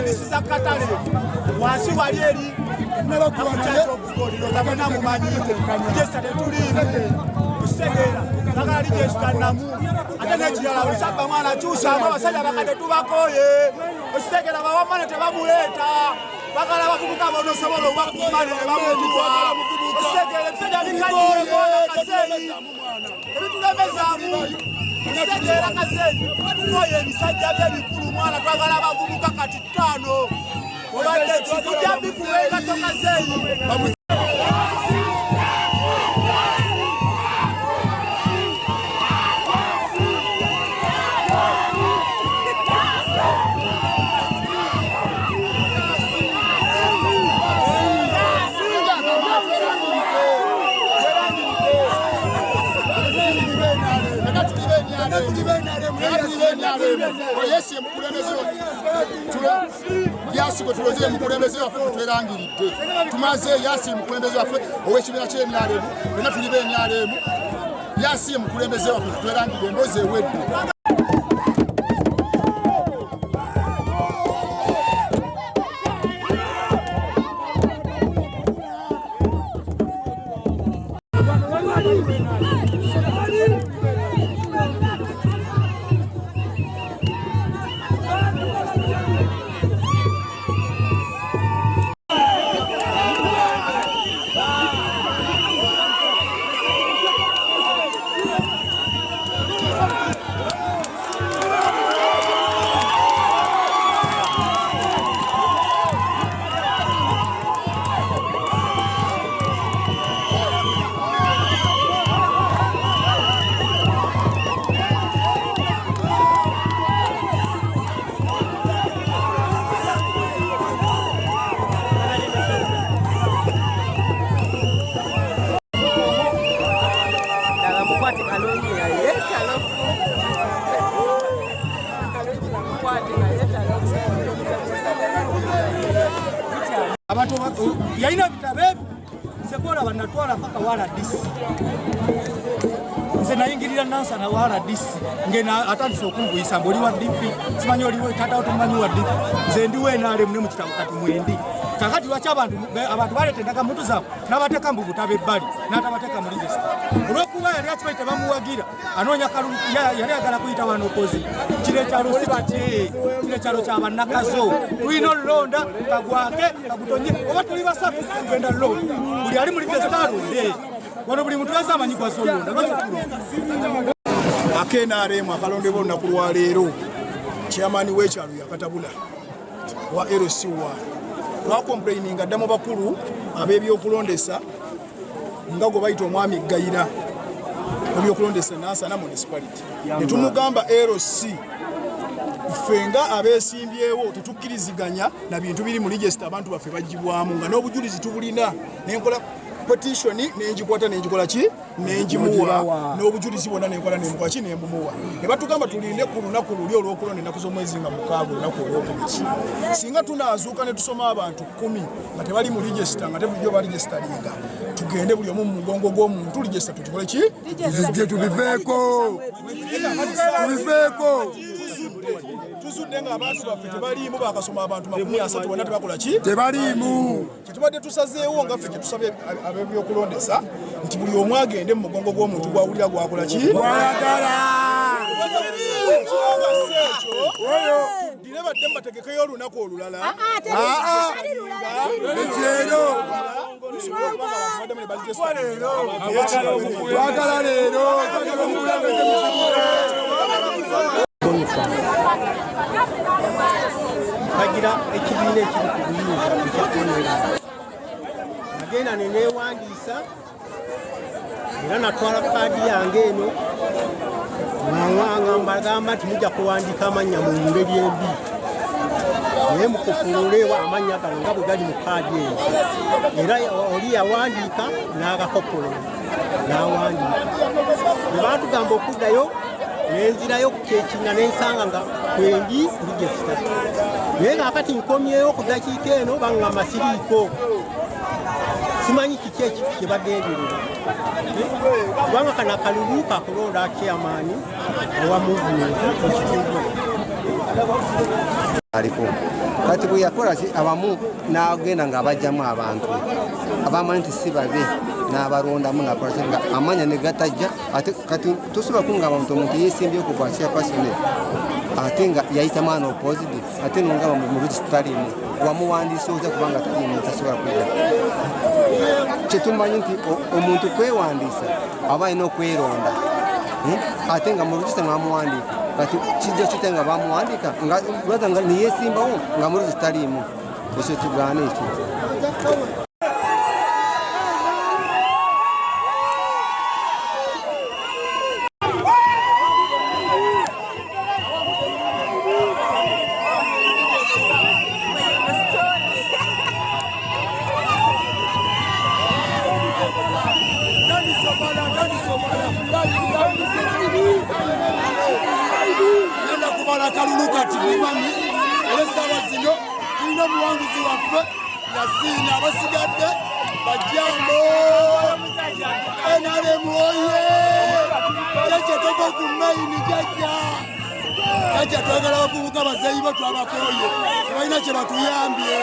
This is a Katari. Once you are here, never go on the yesterday to leave. Nagari just namu. Atanejia usaba mwana chusa abasajja bakade tubako ye. Osigera bawamane tebamuleta. Bagala bakubuka bono sobolo bakumane bamutwa. Osigera bisajja bikaye kwa kaseni. Ebitulemezamu. Osigera kaseni. Koye bisajja bebikulu mwana twagala bakubuka kati tano. Obadde kijja bikuweka tokazeyi. Yesi yasi ko tuloze mukulembeze waffe twerangiridde tumaze yasi mukulembeze waffe ow'ekibiina ky'emyalemu bena tulibe emyalemu yasi mukulembeze waffe twerangiridde emboozi ewedde. Abantu yaina bitabe sekora banatwala paka wala disi nze nayingirira nansa na wala disi ngena atandise okunguyisa mboli wa dipi simanyi oliwo tata otumanyi wa dipi nze ndiwe nale mune mu kitabo kati mwendi kakati lwaki abantu baletendaka mutu zaabwe n'abateeka mbu butabe ebbali n'atabateeka mu register olw'okuba yali akimanyi tebamuwagira anoonya kalulu yali agala kuyita wano okozi kino ekyalo si bati kino ekyalo kyabannakazo tulina olulonda kagwake kagutonye oba tuli basatu tugenda lulonda buli ali mu register alonde wano buli muntu yasa amanyi gwaza olonda akenaremu akalondebwa olunaku lwa leero chairman w'ekyalo yakatabula wa LC1 lwakomplaining addamu bakulu ab'ebyokulondesa nga gwe bayita omwami Gayira ebyokulondesa Nansana municipality netumugamba LC ffe nga abeesimbyewo tetukkiriziganya na bintu biri mu register abantu baffe bagibwamu nga n'obujulizi tubulina nenkola petition nenjikwata nenjikola ki nenjimuwa n'obujulizi bwonna nenkola nenkola ki nembumuwa ne batugamba tulinde ku lunaku luli olw'okulonda ennaku z'omwezi nga mukaaga olunaku olw'okubiri singa tunaazuuka ne tusoma abantu 10 nga tebali mu register nga tebujjo baregistaringa tugende buli omu mu mugongo gw'omuntu register tukole ki tubiveeko tuzudde nga abantu baffe tebaliimu bakasoma abantu 30 bonna tebakola ki tebaliimu kyetubadde tusazeewo nga ffe kyetusabye ab'ebyokulondesa nti buli omu agende mu mugongo gw'omuntu gwawulira gwakola ki gwayagala ndire badde mbategekeyo olunaku olulala twagala leero bagira ekibiina ekiri ku buyinza ekyakonera nagenda neneewandiisa era natwala kaadi yange eno ngamba nti mujja kuwandiika amannya mu ngeri embi naye mukufuulewa amannya gano nga bwe gali mu kaadi eyo era oli yawandiika n'agakopolo n'awandiika bwe baatugamba okuddayo nenzirayo kukyekina nensanga nga kwendi kuligesita naye kaakati nkomyeyo ku dakiika eno baŋŋamba siriiko simanyi kiki kyebagenderera kubanga kano akalulu kakulonda chairman owa movement ekitundu aliko kati bwe yakola abamu n'agenda ng'abajjamu abantu abamanyi nti si babe n'abalondamu nakola nga amanya ne gatajja ate kati tosobola kungamba omuntu yeesimbye ku bwa chairperson ate nga yayitamu ano opposite ate nongamba mu registarimu wamuwandiisa oza kubanga talimu tasobola kuyita kyetumanyi nti omuntu kwewandiisa aba alina okweronda ate nga mu regista mwamuwandiika kati kijja kite nga bamuwandiika nga neyeesimbawo nga mu registarimu ekyo kigaana ekyo akalulu kati bimani olw'essaawa zino tulina omuwanguzi waffe yasiina abasigadde bajjambo NRM oye jajja tova ku maini jajja twagala abavubuka bazeeyi bo twabakooye tebalina kye batuyambye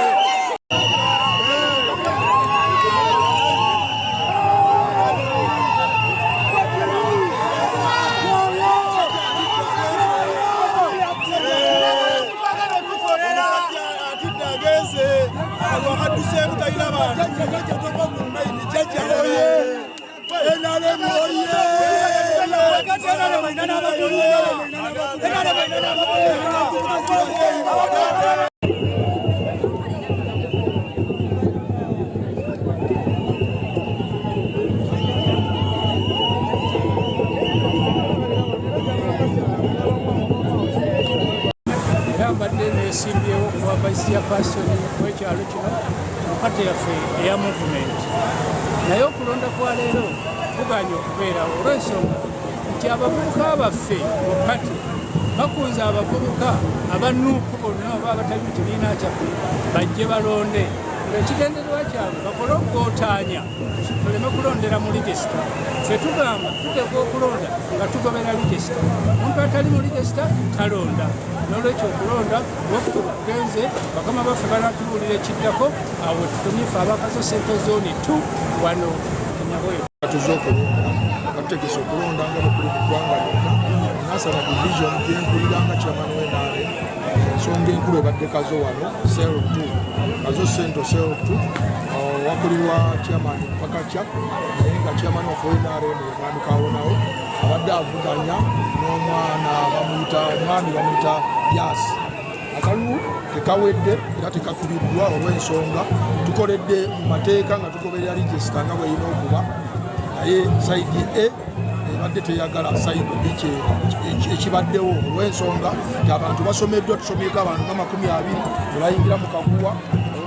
mbadde neesimbyewo okuba vice chairperson w'ekyalo kino mu pati yaffe eya movement naye okulonda kwa leero kuganye okubeerawo olw'ensonga nti abavubuka baffe mu pati bakunze abavubuka abanuuku bonna oba abatali mu kibiina kyaffe bajje balonde ng'ekigendererwa kyabwe bakole okugootaanya tuleme kulondera mu regisita ffe tugamba tuteeka okulonda nga tugobera regisita omuntu atali mu regisita talonda n'olwekyo okulonda okugenze bakama baffe banatubuulira ekiddako awo tutumyefe abakazo sente zooni 2 wano enyabweru tuze okulonda batutegese okulonda nga bwe tuli mu ggwanga lyonna nasana division gyenkuliranga kyamani wenaale ensonga enkulu ebadde kazo wano sel 2 kazo sento sel 2 wakulirwa chairman pakatya naye nga chairman of NRM yemwandikawonawo abadde avuganya n'omwana omwami bamuyita yasi akalulu tekawedde era tekakubiddwa olw'ensonga tukoledde mu mateeka nga tugoberera regisita nga bweyina okuba naye saidi ebadde teyagala saidi ekibaddewo olw'ensonga nti abantu basomeddwa tusomyeko abantu nga 20 bebayingira mu kaguwa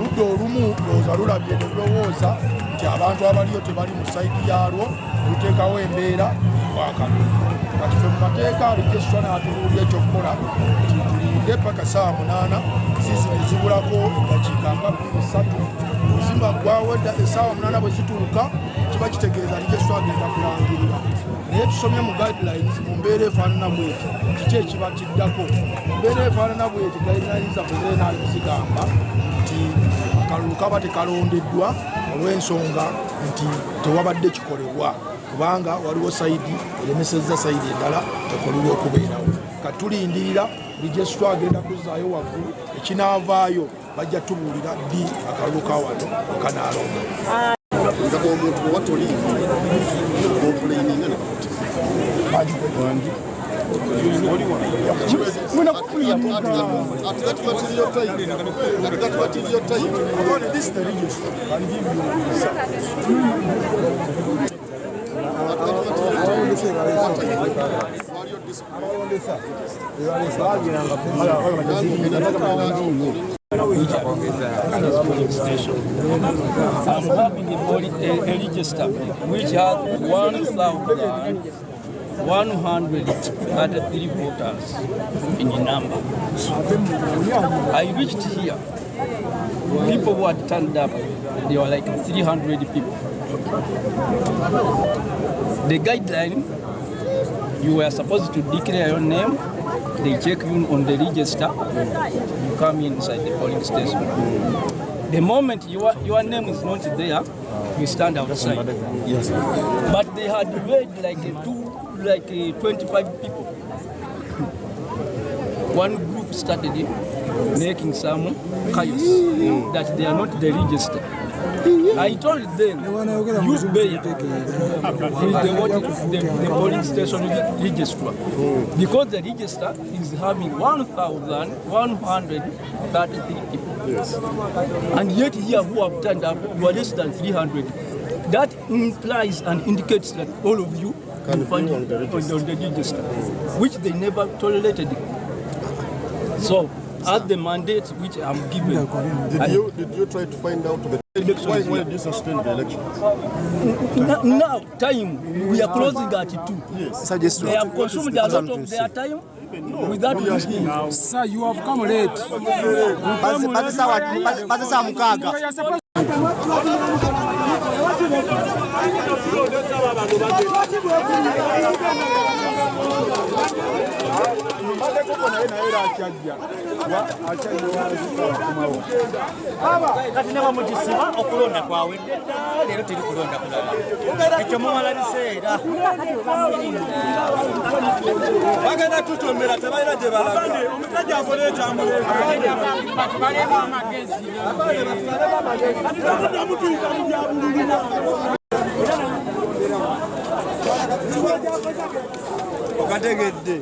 oludda olumu lowooza lulabye nelulowooza nti abantu abaliyo tebali mu saidi yaalwo luteekawo embeera wakalulu kati fe mu mateeka regisita n'atubuulya ekyokukola nti tulinde paka saa 8 zizino zibulako eddakiika nga 3 ozimba gwawedda essaawa 8 bwe zituuka kiba kitegeeza regisita agenda kulangirira naye tusomye mu guidelines mu mbeera efaanana bweti kiki ekiba kiddako mu mbeera efaanana bweti guidelines zaffe zeenaali zigamba nti akalulu kaba tekalondeddwa olw'ensonga nti tewabadde kikolebwa kubanga waliwo saidi eremesezza saidi endala tekolebwa okubeerawo katulindirira regisita agenda kuzzaayo waggulu ekinaavaayo bajja tubuulira ddi akalulu ka wano okanaalonda nga omuntu watoli opuleininga I'm having a register which has 1,133 voters in number. I reached here. People who had turned up, they were like 300 people. The guideline, you were supposed to declare your name, they check you on the register, you come inside the polling station. The moment your name is not there, you stand outside. Yes. But they had made like 25 people. One group started making some chaos that they are not the register. I told them, you bear the polling station register, because the register is having 1,133 people. Yes. And yet here who have turned up, you are less than 300. That implies and indicates that all of you can find on the register, which they never tolerated. So, as the mandate which I'm given, did you try to find out the why did you suspend the elections? Now, time, we are closing at 2. Yes. They have consumed a lot of their time without looking. Sir, you have come late. Kati nema mujisiba okulonda kwawe lero tiri kulonda kulala ekyo mumala biseera bagenda tutombera tebalina gye balaga omusajja akola ekyamule balema amagezi okategedde